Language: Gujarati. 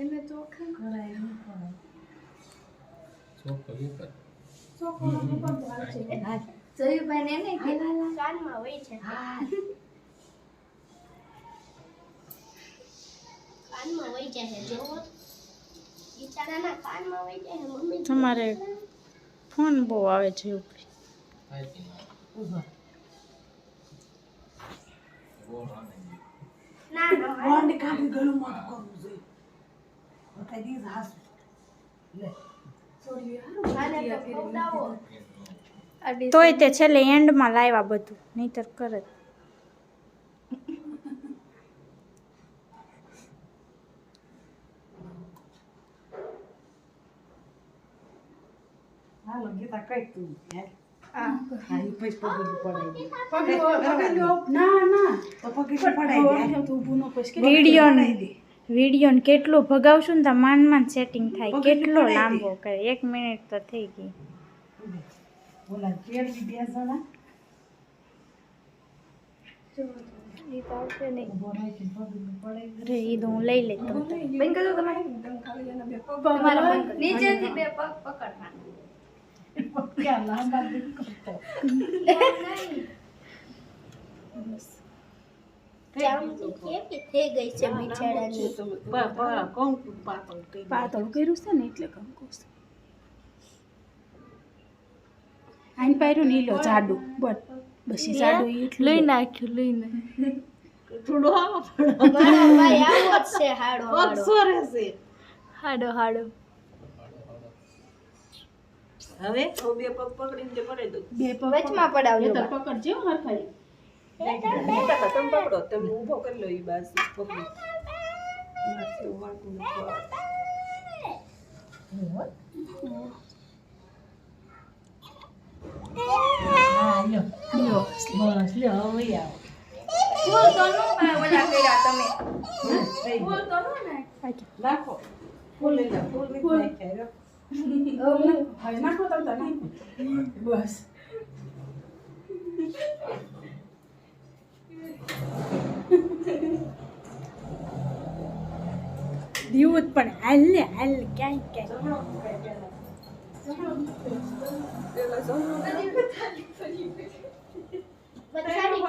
એને ચોખા કરાય નહીં કરાય. ચોખા પણ ભાવ છે હા. જોયુભાઈ ને નહીં કે કાનમાં હોય છે હા. કાનમાં હોય જાય જોવો બિચારાના કાનમાં હોય જાય મમ્મી તમારે ફોન બહુ આવે છે ઉપર. ઊભા. ના ના બોન્ડ કાઢી ગળું મોઢું કરવું જોઈએ. બતાવી દીધું હાસું. લે. છોડ્યું હારું આને તો ખવડાવો તોય તે છેલ્લે એન્ડમાં લાવ્યા બધું નહીતર કરત. હાલો ગીતા કઈ તું યાર. આ હા ઈ પછી પગલું પડાઈ દે. પગલું ના ના તો પગલું પડાઈ દે. તું ઊભું ન પછી વિડીયો કેટલું ભગાવશું ને તો માંડ માંડ સેટિંગ થાય. પગલું કેટલો પડાઈ દે. લાંબો કરે 1 મિનિટ તો થઈ ગઈ. બોલા તેલ બી બે જણા ઈ તો આવશે નહીં. ઉભો રાખીને પગલું પડાઈ દે. અરે ઈ તો હું લઈ લેતો. બંધ કરો તમારે ખાલી એના બે પગ તમારા બંધ કરી. નીચેથી બે પગ પકડવાના ક્યાં લાંબા નહીં કરતો. ચામચી કેવી થઈ ગઈ છે બિચારાની કોણ પાતળ કરી પાતળું કર્યું છે ને એટલે કંકુ છે આઈને પાર્યું ને ઈ લો જાડું બસ ઈ જાડું ઈ એટલું લઈ નાખ્યું લઈ નાખ્યું. થોડો આવો મારા ભાઈ આવો જ છે હાડો પગ હાડો સોરે છે. હાડો હાડો. હવે બે પગ પકડીને પડે દો. બે પગ વચમાં પડાવજો એ તો પકડજો હરખાઈ તમે પકડો તમે ઊભો કરી લો ઈ બાજુ પકડી માથે વાળતું નથી. હા લ્યો બસ લ્યો હવે આવો. ફૂલ તો નો ઓલા કર્યા તમે થઈ ફૂલ ગયું. તો નો ને નાખો ફૂલ લઈ જાઓ ફૂલ ફૂલ. નથી નાખ્યા હવે નાખો તમે તો નાખો બસ દીવું પણ હાલ ક્યાંય ક્યાંય. બધાની